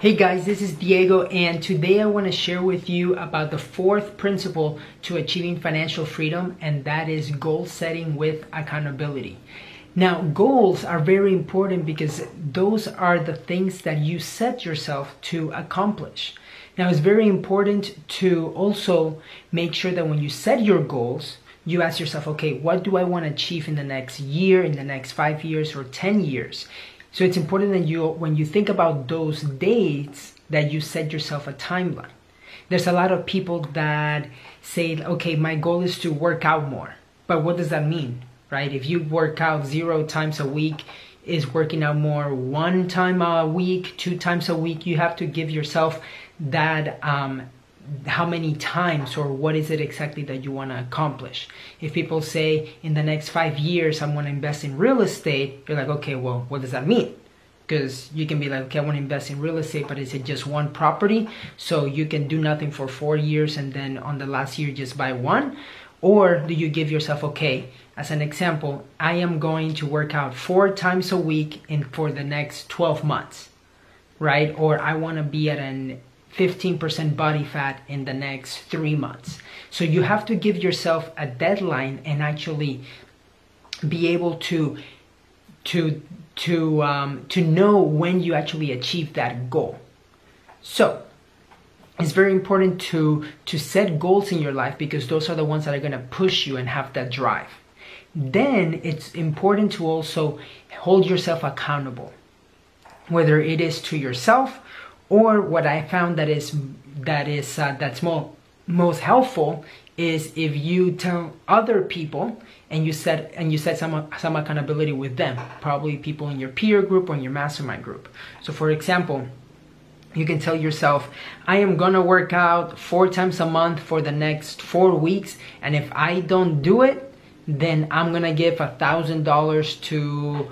Hey guys, this is Diego, and today I want to share with you about the fourth principle to achieving financial freedom, and that is goal setting with accountability. Now, goals are very important because those are the things that you set yourself to accomplish. Now, it's very important to also make sure that when you set your goals, you ask yourself, okay, what do I want to achieve in the next year, in the next 5 years, or 10 years? So it's important that when you think about those dates, that you set yourself a timeline. There's a lot of people that say, okay, my goal is to work out more. But what does that mean, right? If you work out 0 times a week, is working out more 1 time a week, 2 times a week? You have to give yourself that how many times, or what is it exactly that you want to accomplish. If people say in the next 5 years I want to invest in real estate, you're like, okay, well, what does that mean? Because you can be like, okay, I want to invest in real estate, but is it just 1 property? So you can do nothing for 4 years and then on the last year just buy 1? Or do you give yourself, okay, as an example, I am going to work out 4 times a week for the next 12 months, right? Or I want to be at an 15% body fat in the next 3 months. So you have to give yourself a deadline and actually be able to know when you actually achieve that goal. So it's very important to set goals in your life, because those are the ones that are going to push you and have that drive. Then it's important to also hold yourself accountable, whether it is to yourself, or what I found that's most helpful is if you tell other people and you set some accountability with them, probably people in your peer group or in your mastermind group. So for example, you can tell yourself, I am gonna work out 4 times a month for the next 4 weeks, and if I don't do it, then I'm gonna give $1,000 to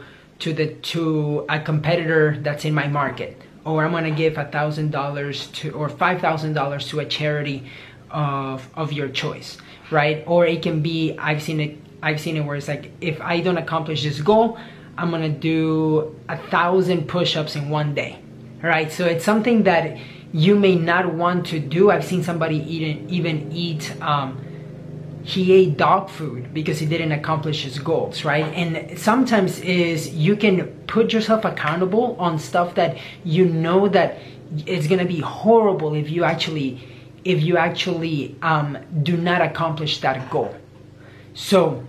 a competitor that's in my market. Or I'm gonna give $1,000 or $5,000 to a charity of your choice, right? Or it can be, I've seen it where it's like, if I don't accomplish this goal, I'm gonna do 1,000 push-ups in 1 day, right? So it's something that you may not want to do. I've seen somebody even eat. He ate dog food because he didn't accomplish his goals, right? And sometimes you can put yourself accountable on stuff that you know that it's gonna be horrible if you actually do not accomplish that goal. So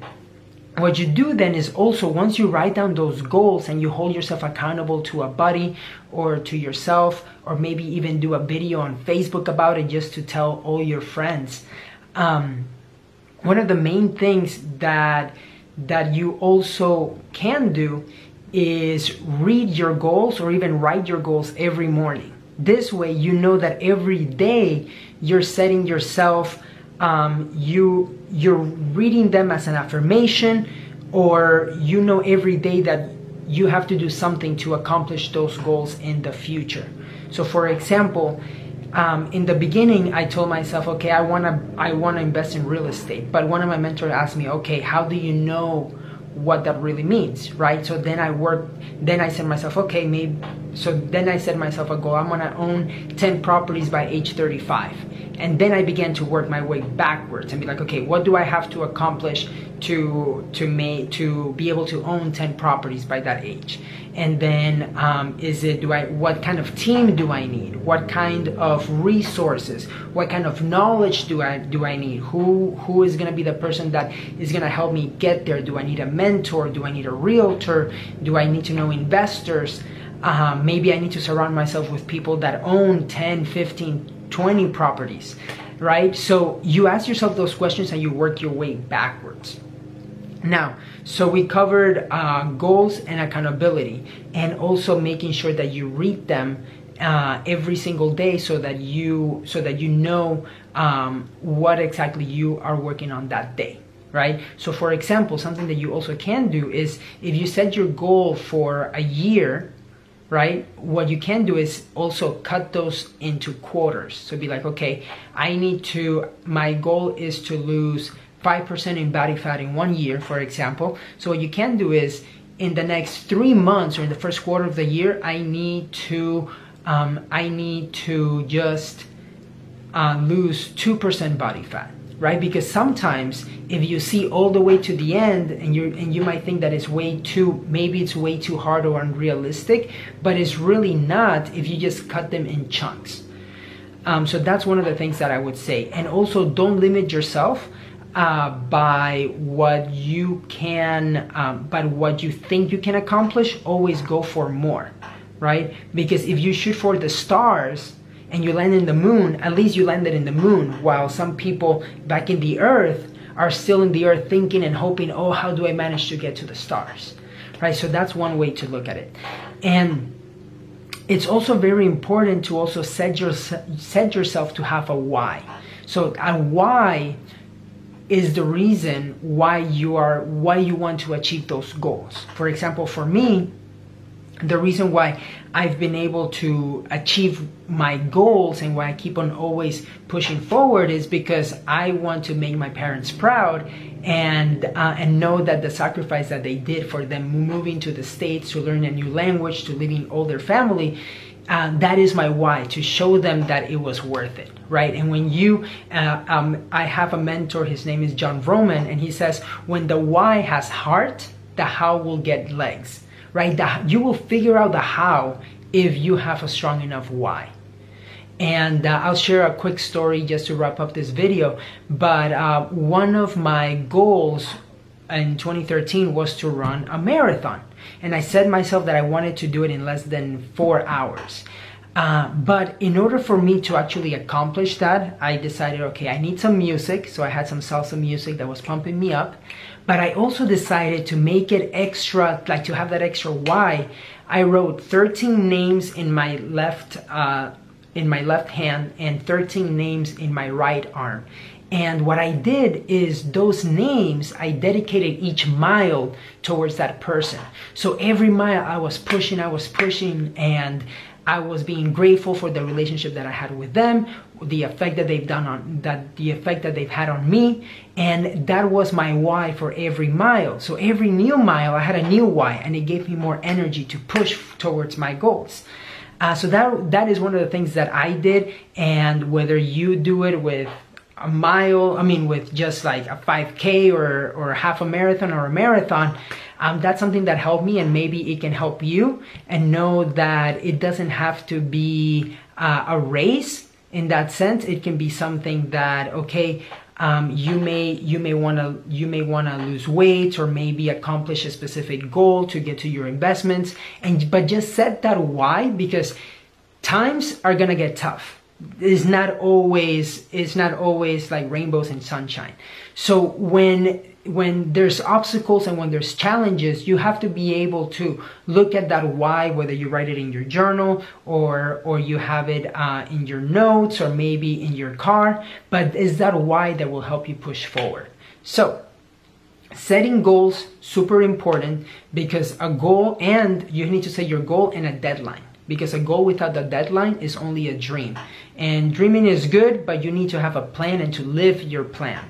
what you do then is also, once you write down those goals and you hold yourself accountable to a buddy or to yourself, or maybe even do a video on Facebook about it just to tell all your friends. One of the main things that you also can do is read your goals, or even write your goals every morning. This way you know that every day you're setting yourself, you're reading them as an affirmation, or you know every day that you have to do something to accomplish those goals in the future. So for example, in the beginning, I told myself, okay, I wanna invest in real estate. But one of my mentors asked me, okay, how do you know what that really means, right? So then I said myself, okay, then I set myself a goal. I'm gonna own 10 properties by age 35. And then I began to work my way backwards and be like, okay, what do I have to accomplish to be able to own 10 properties by that age? And then what kind of team do I need? What kind of resources? What kind of knowledge do I need? Who is gonna be the person that is gonna help me get there? Do I need a mentor? Do I need a realtor? Do I need to know investors? Maybe I need to surround myself with people that own 10, 15, 20 properties, right? So you ask yourself those questions and you work your way backwards. Now, so we covered goals and accountability, and also making sure that you read them every single day, so that you know what exactly you are working on that day, right? So for example, something that you also can do is, if you set your goal for a year, right, what you can do is also cut those into quarters. So be like, okay, my goal is to lose 5% in body fat in 1 year, for example. So what you can do is, in the next 3 months, or in the first quarter of the year, I need to I need to just lose 2% body fat, right? Because sometimes if you see all the way to the end and you might think that it's maybe it's way too hard or unrealistic, but it's really not if you just cut them in chunks. So that's one of the things that I would say. And also, don't limit yourself by what you can, by what you think you can accomplish. Always go for more, right? Because if you shoot for the stars and you land in the moon, at least you landed in the moon, while some people back in the earth are still in the earth thinking and hoping, oh, how do I manage to get to the stars, right? So that's one way to look at it. And it's also very important to also set yourself to have a why. So a why is the reason why you want to achieve those goals. For example, for me, the reason why I've been able to achieve my goals and why I keep on always pushing forward is because I want to make my parents proud and know that the sacrifice that they did for them moving to the States to learn a new language, to leaving all their family, that is my why, to show them that it was worth it, right? And when I have a mentor, his name is John Vroman, and he says, when the why has heart, the how will get legs, right? You will figure out the how if you have a strong enough why. And I'll share a quick story just to wrap up this video. But one of my goals in 2013 was to run a marathon. And I said myself that I wanted to do it in less than 4 hours. But in order for me to actually accomplish that, I decided, okay, I need some music. So I had some salsa music that was pumping me up. But I also decided to make it extra, like to have that extra why. I wrote 13 names in my left hand and 13 names in my right arm. And what I did is those names, I dedicated each mile towards that person. So every mile I was pushing, and I was being grateful for the relationship that I had with them, the effect that they've had on me, and that was my why for every mile. So every new mile I had a new why, and it gave me more energy to push towards my goals. So that is one of the things that I did. And whether you do it with a mile, with just like a 5K or half a marathon or a marathon, that's something that helped me, and maybe it can help you. And know that it doesn't have to be a race in that sense. It can be something that, okay, you may want to lose weight, or maybe accomplish a specific goal to get to your investments, but just set that why, because times are gonna get tough. It's not always like rainbows and sunshine. So when there's obstacles and when there's challenges, you have to be able to look at that why, whether you write it in your journal or you have it in your notes or maybe in your car, but it's that why that will help you push forward. So setting goals, super important, because a goal, and you need to set your goal and a deadline. Because a goal without a deadline is only a dream. And dreaming is good, but you need to have a plan and to live your plan.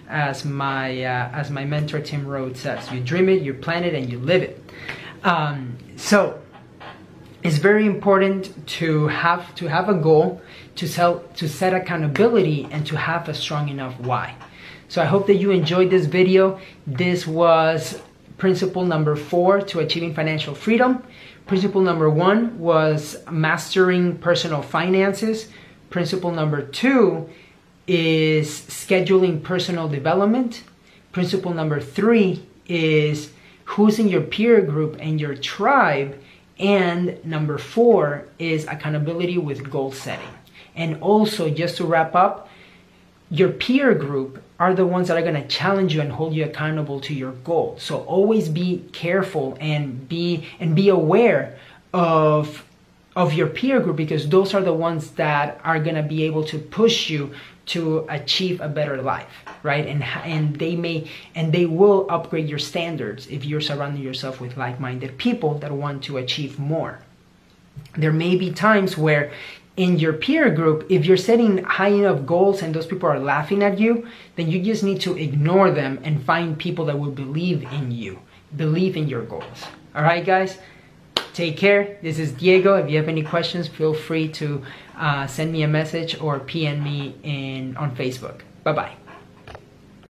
As my mentor Tim Rhodes says, you dream it, you plan it, and you live it. So it's very important to have a goal, to set accountability, and to have a strong enough why. So I hope that you enjoyed this video. This was principle number 4 to achieving financial freedom. Principle number 1 was mastering personal finances. Principle number 2 is scheduling personal development. Principle number 3 is who's in your peer group and your tribe. And number 4 is accountability with goal setting. And also, just to wrap up, your peer group are the ones that are going to challenge you and hold you accountable to your goal. So always be careful and be aware of your peer group, because those are the ones that are going to be able to push you to achieve a better life, right? And they will upgrade your standards if you're surrounding yourself with like-minded people that want to achieve more. There may be times where in your peer group, if you're setting high enough goals and those people are laughing at you, then you just need to ignore them and find people that will believe in you, believe in your goals. All right, guys? Take care. This is Diego. If you have any questions, feel free to send me a message or PM me on Facebook. Bye-bye.